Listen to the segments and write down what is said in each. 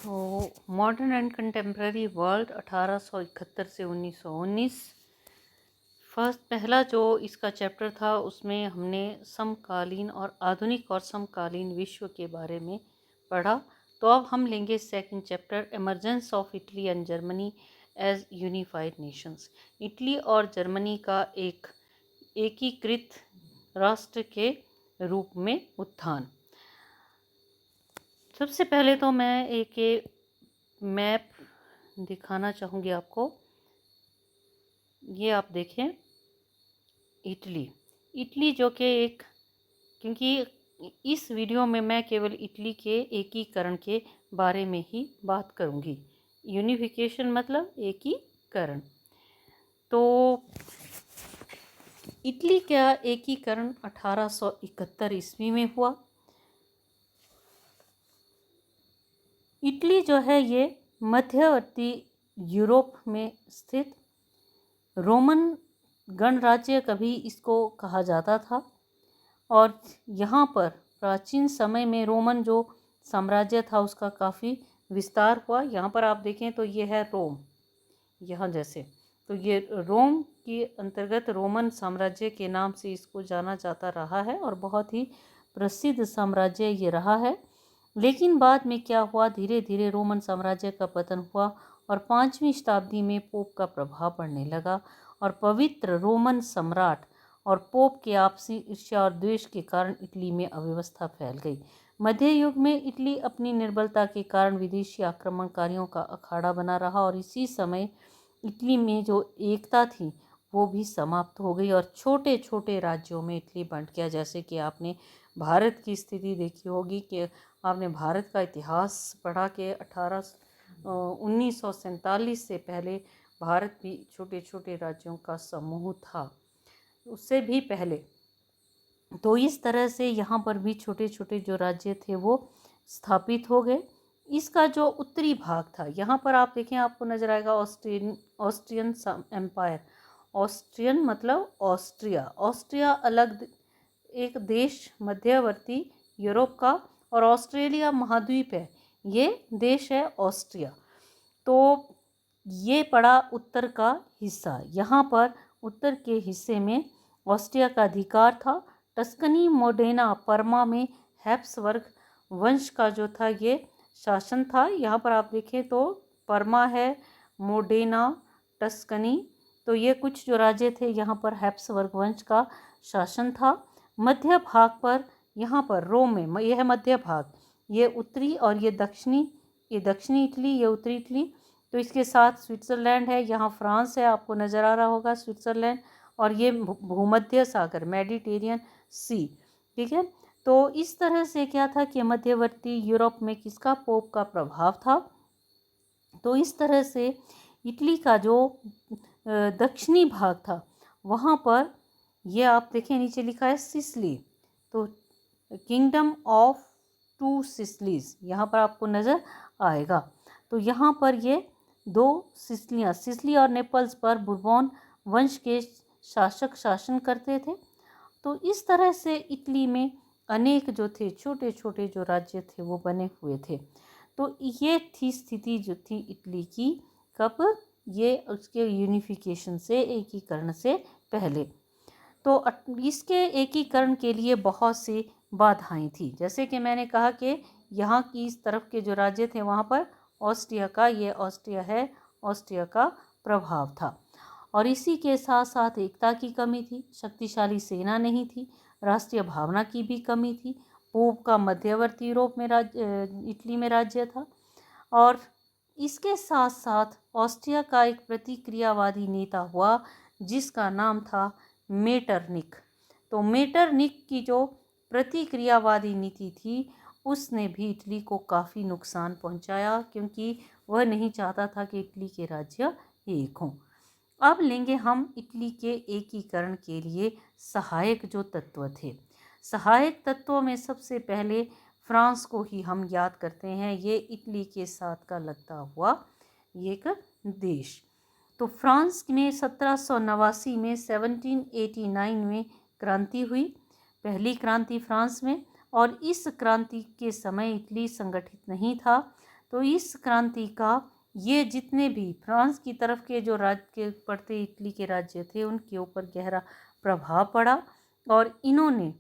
तो modern and contemporary world 1871 से 1919। पहला जो इसका चैप्टर था उसमें हमने समकालीन और आधुनिक और समकालीन विश्व के बारे में पढ़ा। तो अब हम लेंगे second chapter, emergence of Italy and Germany as unified nations. Italy और जर्मनी का एक एकीकृत राष्ट्र के रूप में उत्थान। सबसे पहले तो मैं एक मैप दिखाना चाहूँगी आपको। ये आप देखें, इटली जो कि क्योंकि इस वीडियो में मैं केवल इटली के एकीकरण के बारे में ही बात करूँगी। यूनिफिकेशन मतलब एकीकरण। तो इटली का एकीकरण 1871 ईस्वी में हुआ। इटली जो है ये मध्यवर्ती यूरोप में स्थित रोमन गणराज्य कभी इसको कहा जाता था। और यहाँ पर प्राचीन समय में रोमन जो साम्राज्य था उसका काफ़ी विस्तार हुआ। यहाँ पर आप देखें तो ये है रोम, यहाँ जैसे तो ये रोम के अंतर्गत रोमन साम्राज्य के नाम से इसको जाना जाता रहा है और बहुत ही प्रसिद्ध साम्राज्य ये रहा है। लेकिन बाद में क्या हुआ, धीरे धीरे रोमन साम्राज्य का पतन हुआ और 5वीं शताब्दी में पोप का प्रभाव बढ़ने लगा और पवित्र रोमन सम्राट और पोप के आपसी ईर्ष्या और द्वेष के कारण इटली में अव्यवस्था फैल गई। मध्य युग में इटली अपनी निर्बलता के कारण विदेशी आक्रमणकारियों का अखाड़ा बना रहा और इसी समय इटली में जो एकता थी वो भी समाप्त हो गई और छोटे छोटे राज्यों में इटली बंट गया। जैसे कि आपने भारत की स्थिति देखी होगी कि आपने भारत का इतिहास पढ़ा कि 1947 से पहले भारत भी छोटे छोटे राज्यों का समूह था, उससे भी पहले। तो इस तरह से यहाँ पर भी छोटे छोटे जो राज्य थे वो स्थापित हो गए। इसका जो उत्तरी भाग था, यहाँ पर आप देखें, आपको नजर आएगा ऑस्ट्रियन एम्पायर। ऑस्ट्रियन मतलब ऑस्ट्रिया। ऑस्ट्रिया अलग एक देश मध्यवर्ती यूरोप का, और ऑस्ट्रेलिया महाद्वीप है, ये देश है ऑस्ट्रिया। तो ये पड़ा उत्तर का हिस्सा। यहाँ पर उत्तर के हिस्से में ऑस्ट्रिया का अधिकार था। टस्कनी, मोडेना, परमा में हैब्सबर्ग वंश का जो था ये शासन था। यहाँ पर आप देखें तो परमा है, मोडेना, टस्कनी, तो ये कुछ जो राज्य थे यहाँ पर हैब्सबर्ग वंश का शासन था। मध्य भाग पर यहाँ पर रोम में, यह है मध्य भाग, ये उत्तरी और ये दक्षिणी इटली, ये उत्तरी इटली। तो इसके साथ स्विट्ज़रलैंड है, यहाँ फ्रांस है, आपको नज़र आ रहा होगा स्विट्ज़रलैंड, और ये भूमध्य सागर, मेडिटेरियन सी, ठीक है। तो इस तरह से क्या था कि मध्यवर्ती यूरोप में किसका, पोप का प्रभाव था। तो इस तरह से इटली का जो दक्षिणी भाग था वहाँ पर ये आप देखें नीचे लिखा है सिसिली, तो किंगडम ऑफ 2 सिसिलीज यहाँ पर आपको नज़र आएगा। तो यहाँ पर ये 2 सिसिलियाँ, सिसिली और नेपल्स पर बुर्बोन वंश के शासक शासन करते थे। तो इस तरह से इटली में अनेक जो थे छोटे छोटे जो राज्य थे वो बने हुए थे। तो ये थी स्थिति जो थी इटली की, कब, ये उसके यूनिफिकेशन से, एकीकरण से पहले। तो इसके एकीकरण के लिए बहुत सी बाधाएं थी। जैसे कि मैंने कहा कि यहाँ की इस तरफ के जो राज्य थे वहाँ पर ऑस्ट्रिया का, ये ऑस्ट्रिया है, ऑस्ट्रिया का प्रभाव था। और इसी के साथ साथ एकता की कमी थी, शक्तिशाली सेना नहीं थी, राष्ट्रीय भावना की भी कमी थी। पोप का मध्यवर्ती यूरोप में इटली में राज्य था। और इसके साथ साथ ऑस्ट्रिया का एक प्रतिक्रियावादी नेता हुआ जिसका नाम था मेटरनिक। तो मेटरनिक की जो प्रतिक्रियावादी नीति थी उसने भी इटली को काफ़ी नुकसान पहुंचाया, क्योंकि वह नहीं चाहता था कि इटली के राज्य एक हों। अब लेंगे हम इटली के एकीकरण के लिए सहायक जो तत्व थे। सहायक तत्वों में सबसे पहले फ्रांस को ही हम याद करते हैं। ये इटली के साथ का लगता हुआ एक देश। तो फ्रांस में 1789 में 1789 में क्रांति हुई, पहली क्रांति फ्रांस में। और इस क्रांति के समय इटली संगठित नहीं था। तो इस क्रांति का ये जितने भी फ्रांस की तरफ के जो राज्य के पड़ते इटली के राज्य थे उनके ऊपर गहरा प्रभाव पड़ा और इन्होंने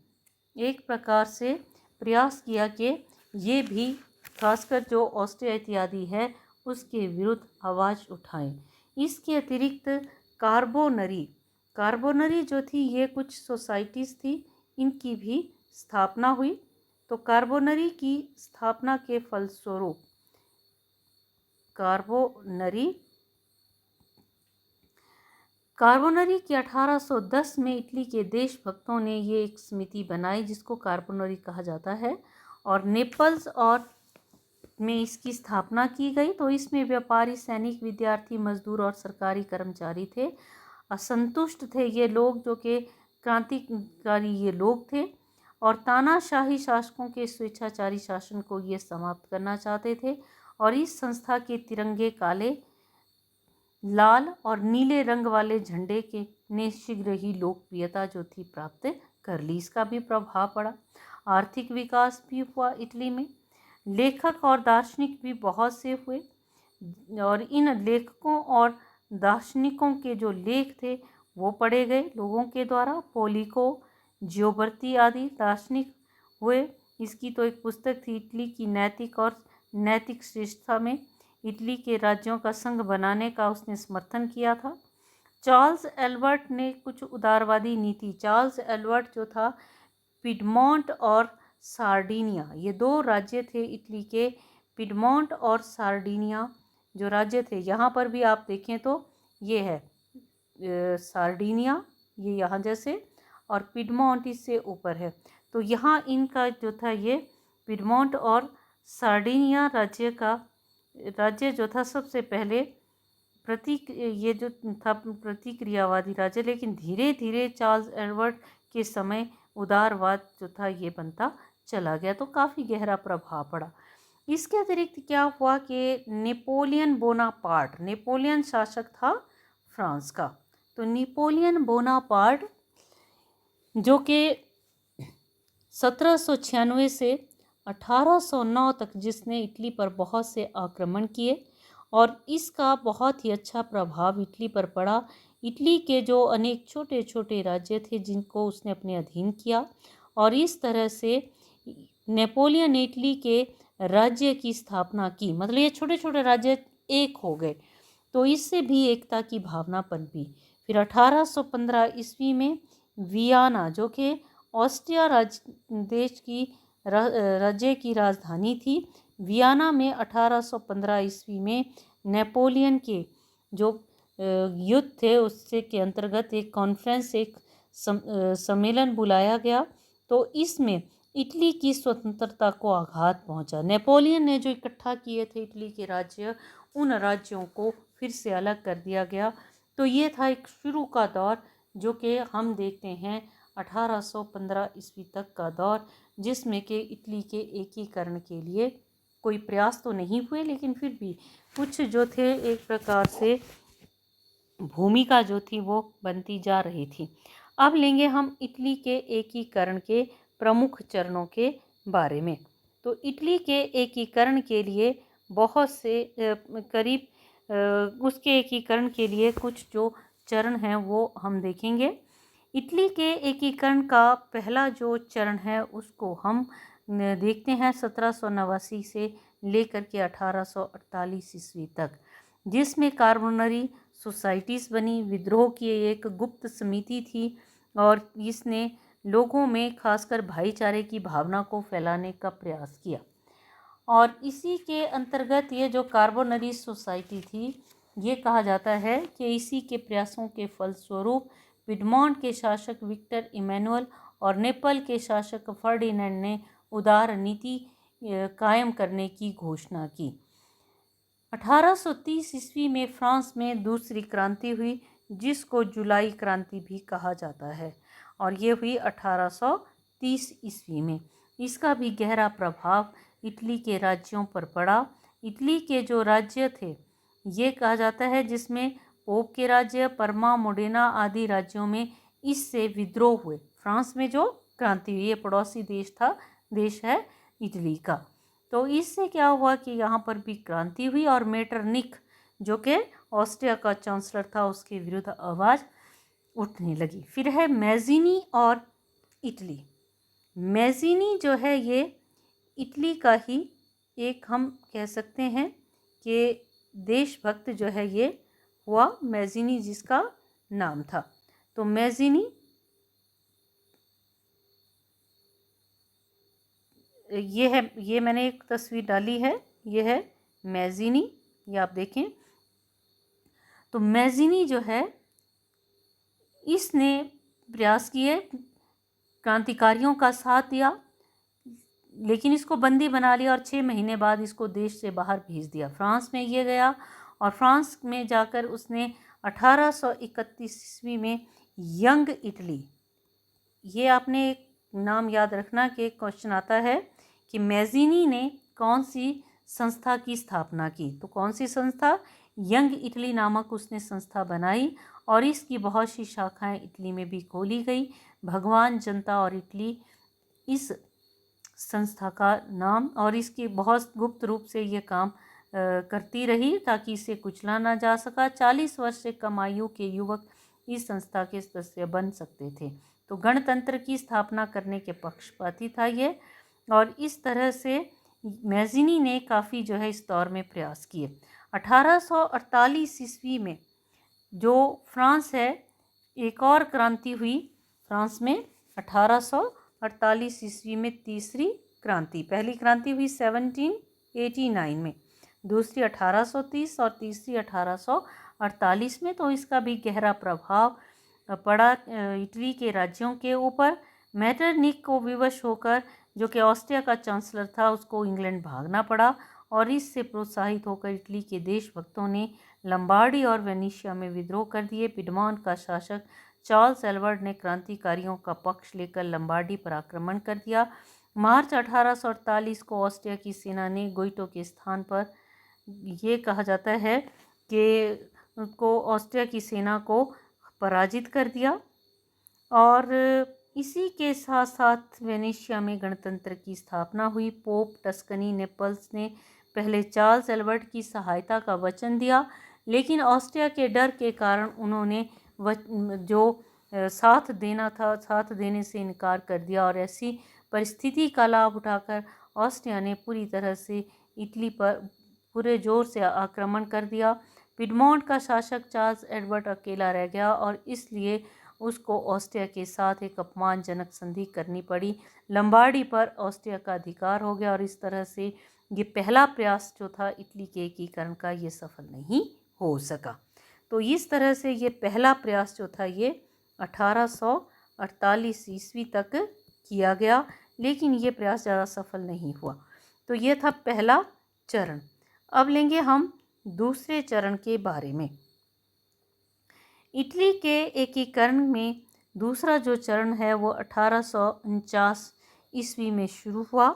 एक प्रकार से प्रयास किया कि ये भी खासकर जो ऑस्ट्रिया इत्यादि है उसके विरुद्ध आवाज़ उठाएं। इसके अतिरिक्त कार्बोनरी जो थी ये कुछ सोसाइटीज़ थी, इनकी भी स्थापना हुई। तो कार्बोनरी की स्थापना के फलस्वरूप कार्बोनरी की 1810 में इटली के देशभक्तों ने ये एक समिति बनाई जिसको कार्बोनरी कहा जाता है और नेपल्स और में इसकी स्थापना की गई। तो इसमें व्यापारी, सैनिक, विद्यार्थी, मजदूर और सरकारी कर्मचारी थे। असंतुष्ट थे ये लोग जो कि क्रांतिकारी ये लोग थे और तानाशाही शासकों के स्वेच्छाचारी शासन को ये समाप्त करना चाहते थे और इस संस्था के तिरंगे काले, लाल और नीले रंग वाले झंडे के ने शीघ्र ही लोकप्रियता जो थी प्राप्त कर ली। इसका भी प्रभाव पड़ा। आर्थिक विकास भी हुआ इटली में। लेखक और दार्शनिक भी बहुत से हुए और इन लेखकों और दार्शनिकों के जो लेख थे वो पढ़े गए लोगों के द्वारा। पोलिको, जियोबर्ती आदि दार्शनिक हुए। इसकी तो एक पुस्तक थी इटली की नैतिक श्रेष्ठता में इटली के राज्यों का संघ बनाने का उसने समर्थन किया था। चार्ल्स एल्बर्ट ने कुछ उदारवादी नीति, चार्ल्स एल्बर्ट जो था पिडमोंट और सार्डिनिया, ये दो राज्य थे इटली के, पिडमोंट और सार्डिनिया जो राज्य थे। यहाँ पर भी आप देखें तो ये है सार्डिनिया, ये यहाँ जैसे, और पिडमोंट इससे ऊपर है। तो यहाँ इनका जो था ये पिडमोंट और सार्डिनिया राज्य जो था सबसे पहले ये जो था प्रतिक्रियावादी राज्य, लेकिन धीरे धीरे चार्ल्स एडवर्ड के समय उदारवाद जो था ये बनता चला गया। तो काफ़ी गहरा प्रभाव पड़ा। इसके अतिरिक्त क्या हुआ कि नेपोलियन शासक था फ्रांस का। तो नेपोलियन बोनापार्ट जो कि 1796 से 1809 तक जिसने इटली पर बहुत से आक्रमण किए और इसका बहुत ही अच्छा प्रभाव इटली पर पड़ा। इटली के जो अनेक छोटे छोटे राज्य थे जिनको उसने अपने अधीन किया और इस तरह से नेपोलियन ने इटली के राज्य की स्थापना की। मतलब ये छोटे छोटे राज्य एक हो गए, तो इससे भी एकता की भावना पनपी। फिर 1815 ईस्वी में वियना जो कि ऑस्ट्रिया देश की राज्य की राजधानी थी, वियना में 1815 ईस्वी में नेपोलियन के जो युद्ध थे उससे के अंतर्गत एक कॉन्फ्रेंस, एक सम्मेलन बुलाया गया। तो इसमें इटली की स्वतंत्रता को आघात पहुंचा। नेपोलियन ने जो इकट्ठा किए थे इटली के राज्य, उन राज्यों को फिर से अलग कर दिया गया। तो ये था एक शुरू का दौर जो कि हम देखते हैं 1815 ईस्वी तक का दौर, जिसमें कि इटली के एकीकरण के लिए कोई प्रयास तो नहीं हुए, लेकिन फिर भी कुछ जो थे एक प्रकार से भूमिका जो थी वो बनती जा रही थी। अब लेंगे हम इटली के एकीकरण के प्रमुख चरणों के बारे में। तो इटली के एकीकरण के लिए बहुत से उसके एकीकरण के लिए कुछ जो चरण हैं वो हम देखेंगे। इटली के एकीकरण का पहला जो चरण है उसको हम देखते हैं 1789 से लेकर के 1848 ईस्वी तक, जिसमें कार्बोनरी सोसाइटीज़ बनी। विद्रोह की एक गुप्त समिति थी और इसने लोगों में खासकर भाईचारे की भावना को फैलाने का प्रयास किया। और इसी के अंतर्गत ये जो कार्बोनरी सोसाइटी थी, ये कहा जाता है कि इसी के प्रयासों के फलस्वरूप पिडमोंट के शासक विक्टर इमैनुअल और नेपल के शासक फर्डिनेंड ने उदार नीति कायम करने की घोषणा की। 1830 ईस्वी में फ्रांस में दूसरी क्रांति हुई जिसको जुलाई क्रांति भी कहा जाता है और ये हुई 1830 ईस्वी में। इसका भी गहरा प्रभाव इटली के राज्यों पर पड़ा। इटली के जो राज्य थे ये कहा जाता है जिसमें पोप के राज्य, परमा, मोडेना आदि राज्यों में इससे विद्रोह हुए। फ्रांस में जो क्रांति हुई, ये पड़ोसी देश है इटली का। तो इससे क्या हुआ कि यहाँ पर भी क्रांति हुई और मेटरनिख जो कि ऑस्ट्रिया का चांसलर था उसके विरुद्ध आवाज़ उठने लगी। फिर है मैज़िनी और इटली। मैज़िनी जो है ये इटली का ही एक हम कह सकते हैं कि देशभक्त जो है ये हुआ, मैज़िनी जिसका नाम था। तो मैज़िनी ये है, ये मैंने एक तस्वीर डाली है, ये है मैज़िनी, ये आप देखें। तो मैज़िनी जो है इसने प्रयास किए, क्रांतिकारियों का साथ दिया, लेकिन इसको बंदी बना लिया और 6 महीने बाद इसको देश से बाहर भेज दिया। फ्रांस में ये गया और फ्रांस में जाकर उसने 1831 ईस्वी में यंग इटली, ये आपने एक नाम याद रखना कि क्वेश्चन आता है कि मैज़िनी ने कौन सी संस्था की स्थापना की। तो कौन सी संस्था? यंग इटली नामक उसने संस्था बनाई और इसकी बहुत सी शाखाएं इटली में भी खोली गई। भगवान, जनता और इटली इस संस्था का नाम, और इसकी बहुत गुप्त रूप से ये काम करती रही ताकि इसे कुचला ना जा सका। 40 वर्ष से कम आयु के युवक इस संस्था के सदस्य बन सकते थे। तो गणतंत्र की स्थापना करने के पक्षपाती था ये, और इस तरह से मैज़िनी ने काफ़ी जो है इस दौर में प्रयास किए। 1848 ईस्वी में जो फ्रांस है, एक और क्रांति हुई फ्रांस में 1848 ईस्वी में, तीसरी क्रांति। पहली क्रांति हुई 1789 में, दूसरी 1830 और तीसरी 1848 में। तो इसका भी गहरा प्रभाव पड़ा इटली के राज्यों के ऊपर। मेटरनिख को विवश होकर, जो कि ऑस्ट्रिया का चांसलर था, उसको इंग्लैंड भागना पड़ा और इससे प्रोत्साहित होकर इटली के देशभक्तों ने लंबार्डी और वेनेशिया में विद्रोह कर दिए। पिडमॉन्ट का शासक चार्ल्स एल्बर्ट ने क्रांतिकारियों का पक्ष लेकर लंबार्डी पर आक्रमण कर दिया। मार्च 1848 को ऑस्ट्रिया की सेना ने गोइटो के स्थान पर, ये कहा जाता है कि उसको ऑस्ट्रिया की सेना को पराजित कर दिया। और इसी के साथ साथ वेनेशिया में गणतंत्र की स्थापना हुई। पोप टस्कनी नेपल्स ने पहले चार्ल्स एल्बर्ट की सहायता का वचन दिया, लेकिन ऑस्ट्रिया के डर के कारण उन्होंने जो साथ देना था, साथ देने से इनकार कर दिया। और ऐसी परिस्थिति का लाभ उठाकर ऑस्ट्रिया ने पूरी तरह से इटली पर पूरे जोर से आक्रमण कर दिया। पिडमॉन्ट का शासक चार्ल्स एडवर्ड अकेला रह गया और इसलिए उसको ऑस्ट्रिया के साथ एक अपमानजनक संधि करनी पड़ी। लंबार्डी पर ऑस्ट्रिया का अधिकार हो गया और इस तरह से ये पहला प्रयास जो था इटली के एकीकरण का, ये सफल नहीं हो सका। तो इस तरह से ये पहला प्रयास जो था ये 1848 ईस्वी तक किया गया, लेकिन ये प्रयास ज़्यादा सफल नहीं हुआ। तो ये था पहला चरण। अब लेंगे हम दूसरे चरण के बारे में। इटली के एकीकरण में दूसरा जो चरण है वो 1849 ईस्वी में शुरू हुआ।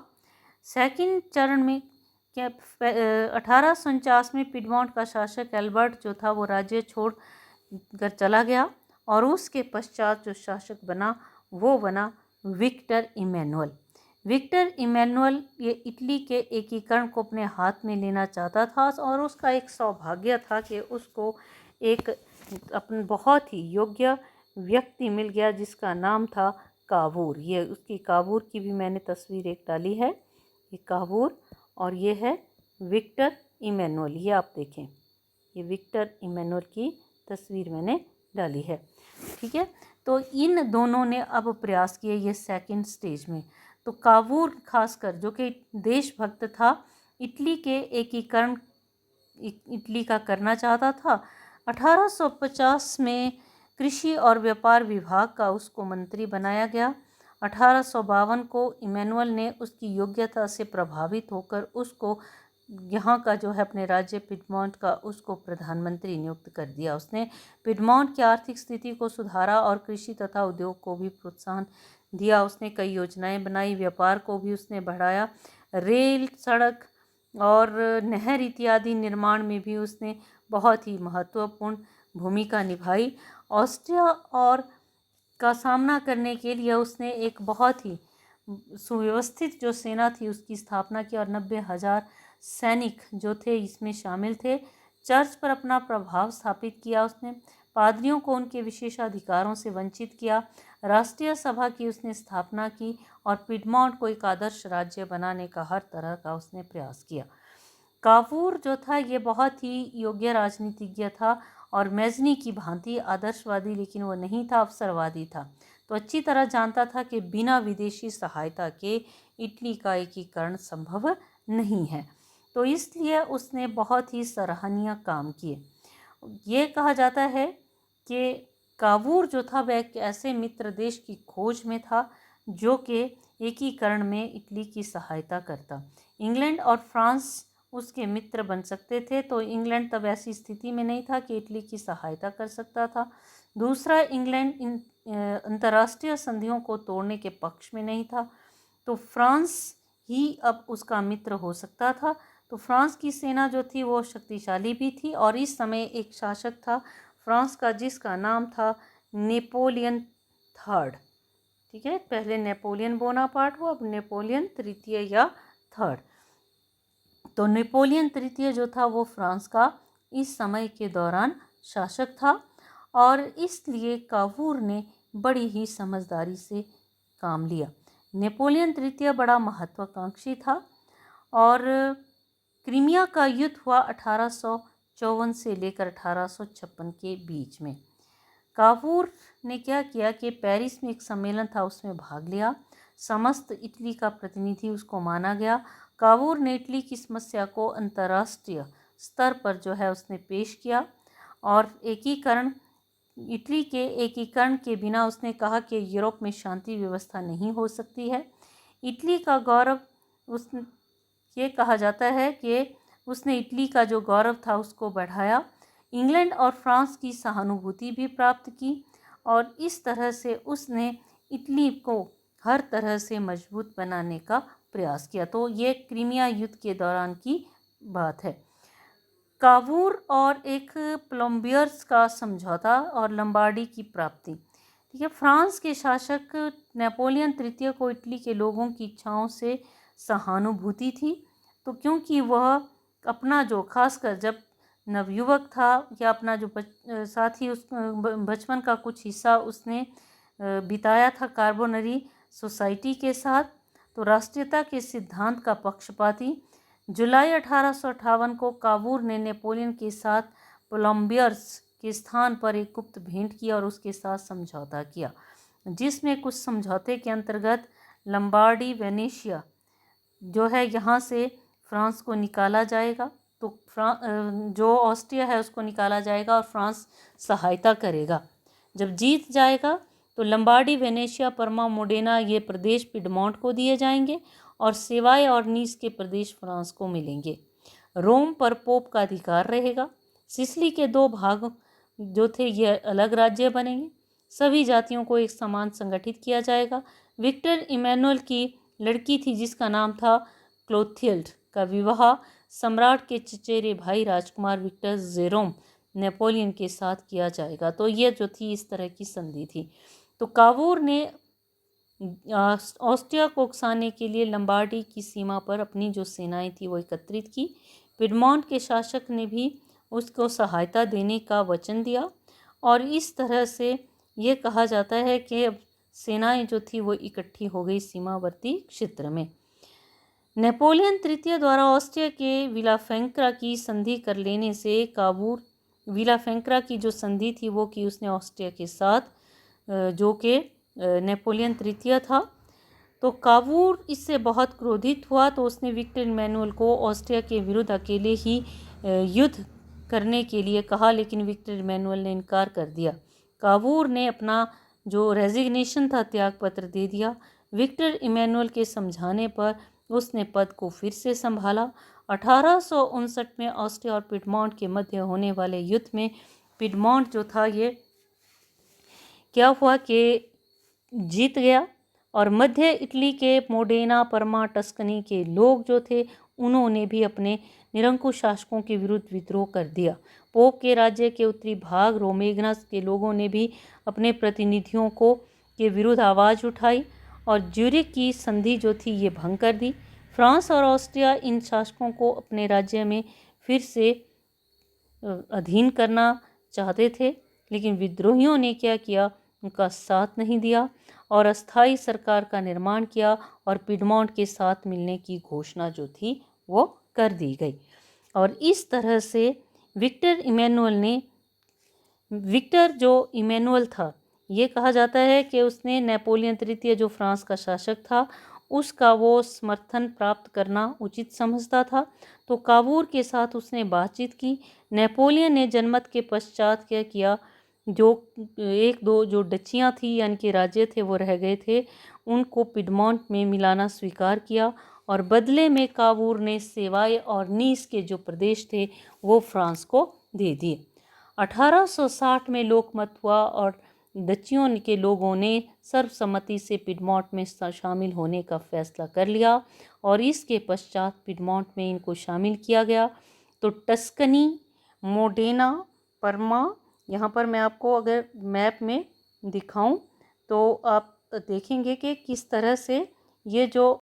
सेकंड चरण में क्या 1849 में पिडमॉन्ट का शासक एल्बर्ट जो था वो राज्य छोड़ कर चला गया और उसके पश्चात जो शासक बना वो बना विक्टर इमैनुअल। विक्टर इमैनुअल ये इटली के एकीकरण को अपने हाथ में लेना चाहता था और उसका एक सौभाग्य था कि उसको एक अपन बहुत ही योग्य व्यक्ति मिल गया जिसका नाम था कावूर। ये उसकी कावूर की भी मैंने तस्वीर एक डाली है, ये कावूर और ये है विक्टर इमैनुअल। ये आप देखें, ये विक्टर इमैनुअल की तस्वीर मैंने डाली है, ठीक है। तो इन दोनों ने अब प्रयास किए ये सेकंड स्टेज में। तो कावूर खासकर जो कि देशभक्त था, इटली के एकीकरण इटली का करना चाहता था। 1850 में कृषि और व्यापार विभाग का उसको मंत्री बनाया गया। 1852 को इमैनुअल ने उसकी योग्यता से प्रभावित होकर उसको यहाँ का जो है अपने राज्य पिडमॉन्ट का उसको प्रधानमंत्री नियुक्त कर दिया। उसने पिडमॉन्ट की आर्थिक स्थिति को सुधारा और कृषि तथा उद्योग को भी प्रोत्साहन दिया। उसने कई योजनाएं बनाई, व्यापार को भी उसने बढ़ाया, रेल, सड़क और नहर इत्यादि निर्माण में भी उसने बहुत ही महत्वपूर्ण भूमिका निभाई। ऑस्ट्रिया और का सामना करने के लिए उसने एक बहुत ही सुव्यवस्थित जो सेना थी उसकी स्थापना की और 90,000 सैनिक जो थे इसमें शामिल थे। चर्च पर अपना प्रभाव स्थापित किया उसने, पादरियों को उनके विशेषाधिकारों से वंचित किया, राष्ट्रीय सभा की उसने स्थापना की और पिडमॉन्ट को एक आदर्श राज्य बनाने का हर तरह का उसने प्रयास किया। काफूर जो था ये बहुत ही योग्य राजनीतिज्ञ था और मैजनी की भांति आदर्शवादी, लेकिन वो नहीं था, अवसरवादी था। तो अच्छी तरह जानता था कि बिना विदेशी सहायता के इटली का एकीकरण संभव नहीं है। तो इसलिए उसने बहुत ही सराहनीय काम किए। ये कहा जाता है कि कावूर जो था वह एक ऐसे मित्र देश की खोज में था जो कि एकीकरण में इटली की सहायता करता। इंग्लैंड और फ्रांस उसके मित्र बन सकते थे, तो इंग्लैंड तब ऐसी स्थिति में नहीं था कि इटली की सहायता कर सकता था। दूसरा, इंग्लैंड इन अंतर्राष्ट्रीय संधियों को तोड़ने के पक्ष में नहीं था, तो फ्रांस ही अब उसका मित्र हो सकता था। तो फ्रांस की सेना जो थी वो शक्तिशाली भी थी और इस समय एक शासक था फ्रांस का जिसका नाम था नेपोलियन थर्ड। ठीक है, पहले नेपोलियन बोनापार्ट हुआ, अब नेपोलियन तृतीय या थर्ड। तो नेपोलियन तृतीय जो था वो फ्रांस का इस समय के दौरान शासक था और इसलिए कावूर ने बड़ी ही समझदारी से काम लिया। नेपोलियन तृतीय बड़ा महत्वाकांक्षी था और क्रीमिया का युद्ध हुआ 1854 से लेकर 1856 के बीच में। कावूर ने क्या किया कि पेरिस में एक सम्मेलन था, उसमें भाग लिया। समस्त इटली का प्रतिनिधि उसको माना गया। कावूर ने इटली की समस्या को अंतर्राष्ट्रीय स्तर पर जो है उसने पेश किया और इटली के एकीकरण के बिना उसने कहा कि यूरोप में शांति व्यवस्था नहीं हो सकती है। इटली का गौरव ये कहा जाता है कि उसने इटली का जो गौरव था उसको बढ़ाया। इंग्लैंड और फ्रांस की सहानुभूति भी प्राप्त की और इस तरह से उसने इटली को हर तरह से मजबूत बनाने का प्रयास किया। तो ये क्रीमिया युद्ध के दौरान की बात है। कावूर और एक प्लम्बियर्स का समझौता और लंबार्डी की प्राप्ति। ठीक है, फ्रांस के शासक नेपोलियन तृतीय को इटली के लोगों की इच्छाओं से सहानुभूति थी, तो क्योंकि वह अपना जो खासकर जब नवयुवक था या अपना जो साथ ही उस बचपन का कुछ हिस्सा उसने बिताया था कार्बोनरी सोसाइटी के साथ, तो राष्ट्रीयता के सिद्धांत का पक्षपाती। जुलाई 1858 को कावूर ने नेपोलियन के साथ प्लम्बियर्स के स्थान पर एक गुप्त भेंट की और उसके साथ समझौता किया, जिसमें कुछ समझौते के अंतर्गत लंबार्डी वेनेशिया जो है यहाँ से फ्रांस को निकाला जाएगा, तो जो ऑस्ट्रिया है उसको निकाला जाएगा और फ्रांस सहायता करेगा। जब जीत जाएगा तो लंबार्डी, वेनेशिया, परमा, मोडेना ये प्रदेश पिडमॉन्ट को दिए जाएंगे और सेवाय और नीस के प्रदेश फ्रांस को मिलेंगे। रोम पर पोप का अधिकार रहेगा। सिसिली के 2 भाग जो थे ये अलग राज्य बनेंगे। सभी जातियों को एक समान संगठित किया जाएगा। विक्टर इमैनुअल की लड़की थी जिसका नाम था क्लोथिल्ड का विवाह सम्राट के चचेरे भाई राजकुमार विक्टर जेरोम नेपोलियन के साथ किया जाएगा। तो ये जो थी इस तरह की संधि थी। तो कावूर ने ऑस्ट्रिया को उकसाने के लिए लंबार्डी की सीमा पर अपनी जो सेनाएं थी वो एकत्रित की। पिडमॉन्ट के शासक ने भी उसको सहायता देने का वचन दिया और इस तरह से ये कहा जाता है कि अब सेनाएं जो थी वो इकट्ठी हो गई सीमावर्ती क्षेत्र में। नेपोलियन तृतीय द्वारा ऑस्ट्रिया के विलाफ्रैंका की संधि कर लेने से कावूर विलाफ्रैंका की जो संधि थी वो की उसने ऑस्ट्रिया के साथ, जो कि नेपोलियन तृतीय था। तो कावूर इससे बहुत क्रोधित हुआ, तो उसने विक्टर इमैनुअल को ऑस्ट्रिया के विरुद्ध अकेले ही युद्ध करने के लिए कहा, लेकिन विक्टर इमैनुअल ने इनकार कर दिया। कावूर ने अपना जो रेजिग्नेशन था त्यागपत्र दे दिया। विक्टर इमैनुअल के समझाने पर उसने पद को फिर से संभाला। 1859 में ऑस्ट्रिया और पिडमॉन्ट के मध्य होने वाले युद्ध में पिडमॉन्ट जो था ये क्या हुआ कि जीत गया और मध्य इटली के मोडेना, परमा, टस्कनी के लोग जो थे उन्होंने भी अपने निरंकुश शासकों के विरुद्ध विद्रोह कर दिया। पोप के राज्य के उत्तरी भाग रोमेग्नस के लोगों ने भी अपने प्रतिनिधियों के विरुद्ध आवाज़ उठाई और ज्यूरिख की संधि जो थी ये भंग कर दी। फ्रांस और ऑस्ट्रिया इन शासकों को अपने राज्य में फिर से अधीन करना चाहते थे, लेकिन विद्रोहियों ने क्या किया, उनका साथ नहीं दिया और अस्थायी सरकार का निर्माण किया और पिडमॉन्ट के साथ मिलने की घोषणा जो थी वो कर दी गई। और इस तरह से विक्टर जो इमैनुअल था, ये कहा जाता है कि उसने नेपोलियन तृतीय जो फ्रांस का शासक था उसका वो समर्थन प्राप्त करना उचित समझता था। तो काबूर के साथ उसने बातचीत की। नेपोलियन ने जनमत के पश्चात क्या किया, जो एक दो जो डचियाँ थी यानी कि राज्य थे वो रह गए थे, उनको पिडमॉन्ट में मिलाना स्वीकार किया और बदले में काबूर ने सेवाय और नीस के जो प्रदेश थे वो फ्रांस को दे दिए। 1860 में लोकमत हुआ और डचियों के लोगों ने सर्वसम्मति से पिडमॉन्ट में शामिल होने का फैसला कर लिया और इसके पश्चात पिडमॉन्ट में इनको शामिल किया गया। तो टस्कनी, मोडेना, पर्मा, यहाँ पर मैं आपको अगर मैप में दिखाऊं तो आप देखेंगे कि किस तरह से ये जो